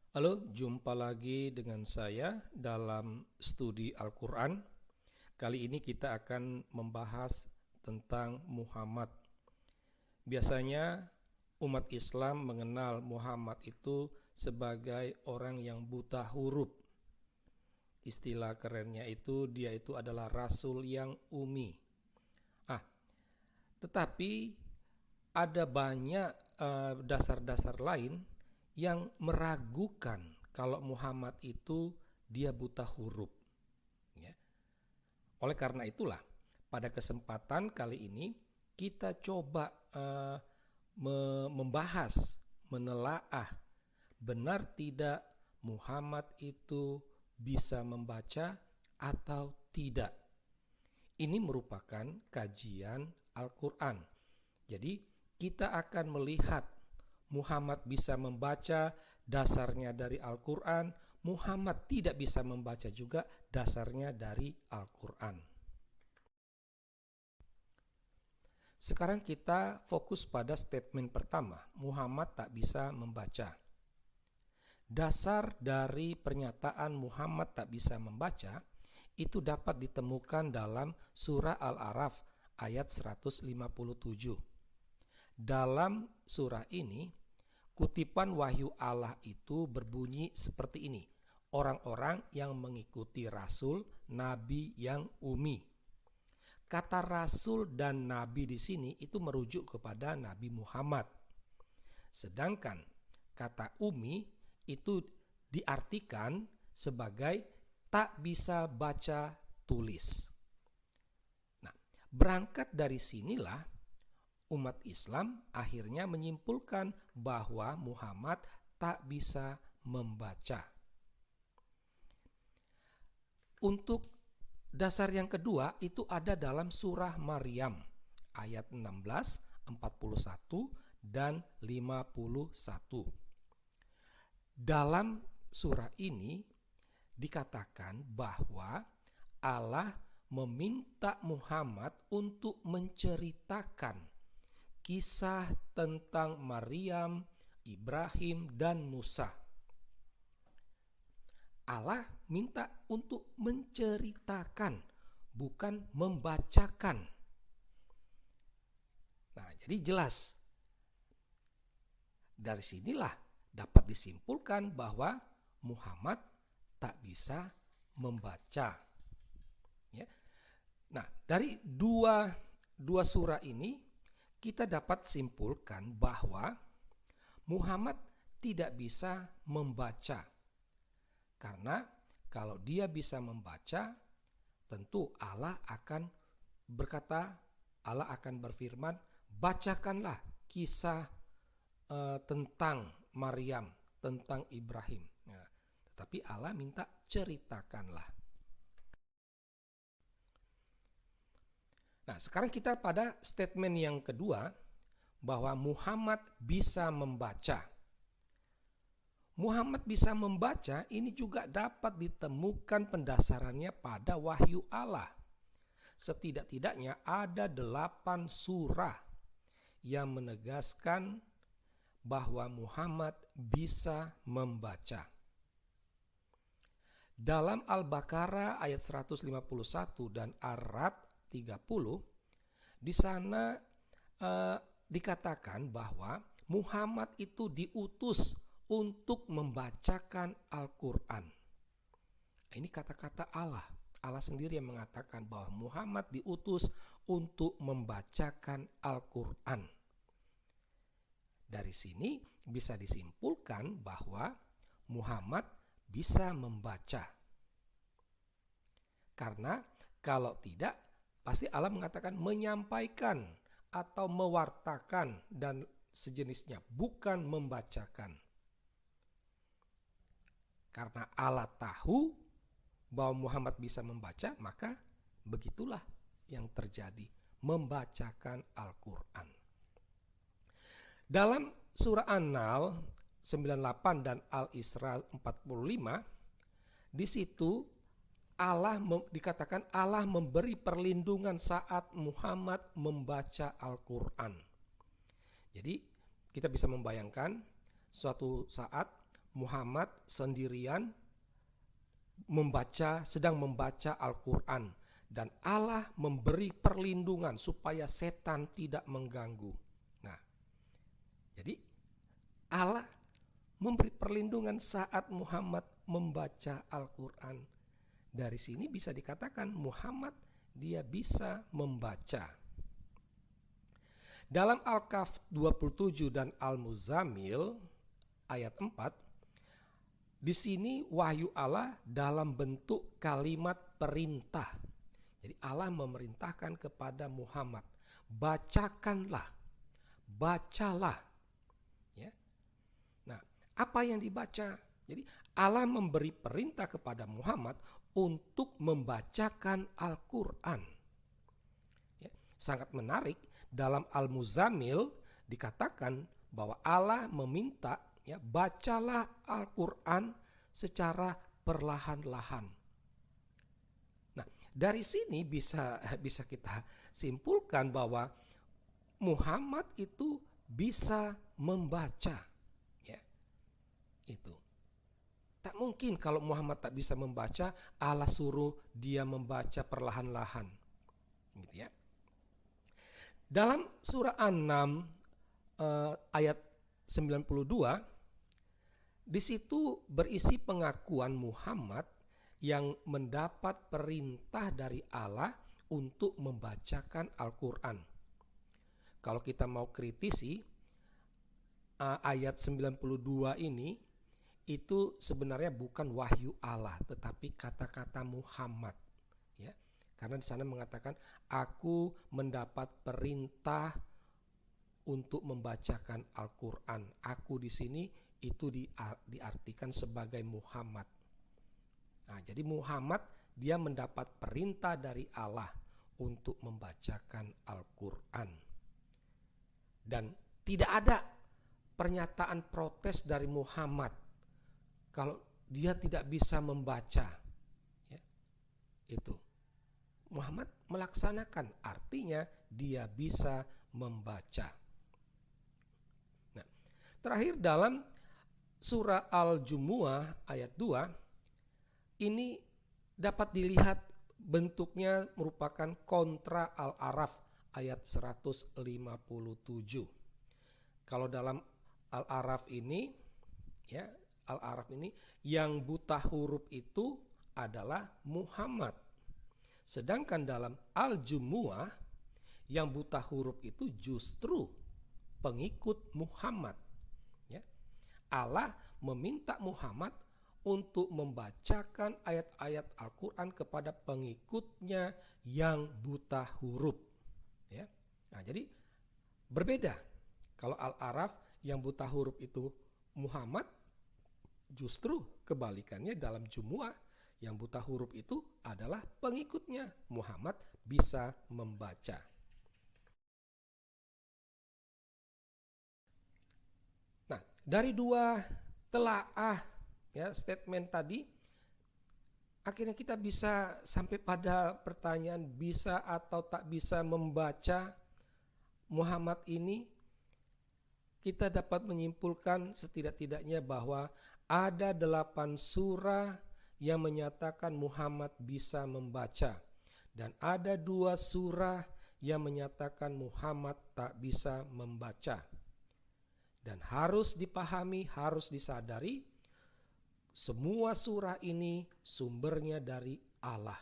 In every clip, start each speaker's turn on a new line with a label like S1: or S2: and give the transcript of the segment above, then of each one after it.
S1: Halo, jumpa lagi dengan saya dalam studi Al-Quran. Kali ini kita akan membahas tentang Muhammad. Biasanya umat Islam mengenal Muhammad itu sebagai orang yang buta huruf. Istilah kerennya itu dia itu adalah Rasul yang umi. Ah, tetapi ada banyak dasar-dasar lain yang meragukan kalau Muhammad itu dia buta huruf. Ya. Oleh karena itulah, pada kesempatan kali ini kita coba membahas, menelaah benar tidak Muhammad itu bisa membaca atau tidak. Ini merupakan kajian Al-Quran. Jadi kita akan melihat Muhammad bisa membaca dasarnya dari Al-Quran, Muhammad tidak bisa membaca juga dasarnya dari Al-Quran. Sekarang kita fokus pada statement pertama, Muhammad tak bisa membaca. Dasar dari pernyataan Muhammad tak bisa membaca itu dapat ditemukan dalam surah Al-A'raf ayat 157. Dalam surah ini, kutipan wahyu Allah itu berbunyi seperti ini. Orang-orang yang mengikuti Rasul, Nabi yang umi. Kata Rasul dan Nabi di sini itu merujuk kepada Nabi Muhammad. Sedangkan kata umi itu diartikan sebagai tak bisa baca tulis. Nah, berangkat dari sinilah umat Islam akhirnya menyimpulkan bahwa Muhammad tak bisa membaca. Untuk dasar yang kedua itu ada dalam surah Maryam ayat 16, 41 dan 51. Dalam surah ini dikatakan bahwa Allah meminta Muhammad untuk menceritakan kisah tentang Maryam, Ibrahim, dan Musa. Allah minta untuk menceritakan, bukan membacakan. Nah, jadi jelas. Dari sinilah dapat disimpulkan bahwa Muhammad tak bisa membaca. Ya. Nah, dari dua surah ini kita dapat simpulkan bahwa Muhammad tidak bisa membaca. Karena kalau dia bisa membaca, tentu Allah akan berkata, Allah akan berfirman, bacakanlah kisah tentang Maryam, tentang Ibrahim. Nah, tetapi Allah minta ceritakanlah. Nah, sekarang kita pada statement yang kedua, bahwa Muhammad bisa membaca. Muhammad bisa membaca ini juga dapat ditemukan pendasarannya pada wahyu Allah. Setidak-tidaknya ada 8 surah yang menegaskan bahwa Muhammad bisa membaca. Dalam Al-Baqarah ayat 151 dan Ar-Ra'd 30, di sana dikatakan bahwa Muhammad itu diutus untuk membacakan Al-Quran. Ini kata-kata Allah. Allah sendiri yang mengatakan bahwa Muhammad diutus untuk membacakan Al-Quran. Dari sini bisa disimpulkan bahwa Muhammad bisa membaca. Karena kalau tidak, pasti Allah mengatakan menyampaikan atau mewartakan dan sejenisnya, bukan membacakan. Karena Allah tahu bahwa Muhammad bisa membaca, maka begitulah yang terjadi, membacakan Al-Quran. Dalam surah An-Nahl 98 dan Al-Isra 45, di situ dikatakan Allah memberi perlindungan saat Muhammad membaca Al-Quran. Jadi kita bisa membayangkan suatu saat Muhammad sendirian sedang membaca Al-Quran, dan Allah memberi perlindungan supaya setan tidak mengganggu. Nah, jadi Allah memberi perlindungan saat Muhammad membaca Al-Quran. Dari sini bisa dikatakan Muhammad dia bisa membaca. Dalam Al-Kahf 27 dan Al-Muzammil ayat 4, di sini wahyu Allah dalam bentuk kalimat perintah. Jadi Allah memerintahkan kepada Muhammad, bacakanlah, bacalah. Ya. Nah, apa yang dibaca? Jadi Allah memberi perintah kepada Muhammad untuk membacakan Al-Quran. Ya, sangat menarik, dalam Al-Muzammil dikatakan bahwa Allah meminta, ya, bacalah Al-Quran secara perlahan-lahan. Nah, dari sini bisa kita simpulkan bahwa Muhammad itu bisa membaca. Ya, itu. Tak mungkin kalau Muhammad tak bisa membaca, Allah suruh dia membaca perlahan-lahan. Gitu ya. Dalam surah An-Naml ayat 92, di situ berisi pengakuan Muhammad yang mendapat perintah dari Allah untuk membacakan Al-Quran. Kalau kita mau kritisi, ayat 92 ini itu sebenarnya bukan wahyu Allah, tetapi kata-kata Muhammad. Ya, karena di sana mengatakan, aku mendapat perintah untuk membacakan Al-Quran. Aku di sini itu diartikan sebagai Muhammad. Nah, jadi Muhammad dia mendapat perintah dari Allah untuk membacakan Al-Quran. Dan tidak ada pernyataan protes dari Muhammad kalau dia tidak bisa membaca. Ya, itu. Muhammad melaksanakan, artinya dia bisa membaca. Nah, terakhir dalam surah Al-Jumu'ah ayat 2, ini dapat dilihat bentuknya merupakan kontra Al-A'raf ayat 157. Kalau dalam Al-A'raf ini, ya, Al-A'raf ini yang buta huruf itu adalah Muhammad. Sedangkan dalam Al-Jumu'ah yang buta huruf itu justru pengikut Muhammad. Ya. Allah meminta Muhammad untuk membacakan ayat-ayat Al-Quran kepada pengikutnya yang buta huruf. Ya. Nah, jadi berbeda. Kalau Al-A'raf yang buta huruf itu Muhammad, justru kebalikannya dalam Jumu'ah yang buta huruf itu adalah pengikutnya. Muhammad bisa membaca. Nah, dari dua telaah, ya, statement tadi, akhirnya kita bisa sampai pada pertanyaan bisa atau tak bisa membaca Muhammad ini. Kita dapat menyimpulkan setidak-tidaknya bahwa ada 8 surah yang menyatakan Muhammad bisa membaca, dan ada 2 surah yang menyatakan Muhammad tak bisa membaca. Dan harus dipahami, harus disadari, semua surah ini sumbernya dari Allah.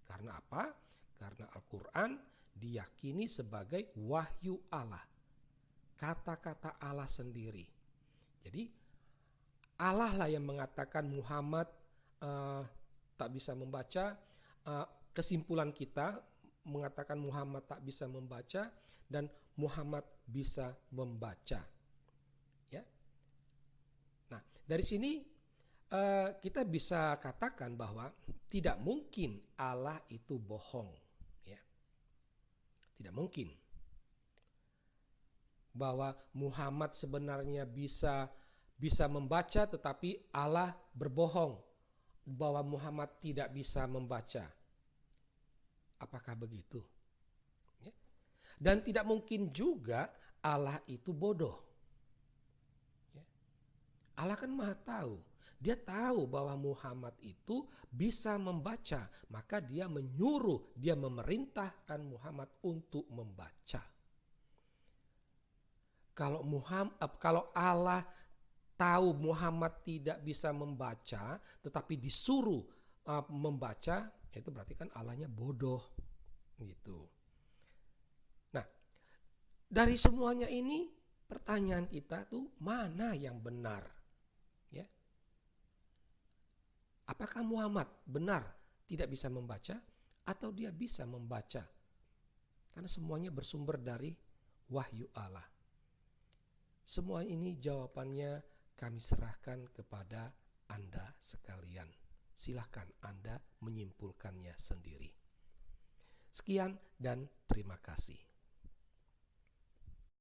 S1: Karena apa? Karena Al-Quran diyakini sebagai wahyu Allah, kata-kata Allah sendiri. Jadi Allah lah yang mengatakan Muhammad tak bisa membaca. Kesimpulan kita mengatakan Muhammad tak bisa membaca dan Muhammad bisa membaca. Ya. Nah, dari sini kita bisa katakan bahwa tidak mungkin Allah itu bohong. Ya. Tidak mungkin bahwa Muhammad sebenarnya bisa membaca, tetapi Allah berbohong bahwa Muhammad tidak bisa membaca. Apakah begitu? Ya. Dan tidak mungkin juga Allah itu bodoh. Ya. Allah kan Maha tahu. Dia tahu bahwa Muhammad itu bisa membaca, maka dia menyuruh, dia memerintahkan Muhammad untuk membaca. Kalau Allah tahu Muhammad tidak bisa membaca, tetapi disuruh membaca, itu berarti kan Allahnya bodoh, gitu. Nah, dari semuanya ini pertanyaan kita tuh mana yang benar? Ya. Apakah Muhammad benar tidak bisa membaca atau dia bisa membaca? Karena semuanya bersumber dari wahyu Allah. Semua ini jawabannya kami serahkan kepada Anda sekalian. Silakan Anda menyimpulkannya sendiri. Sekian dan terima kasih.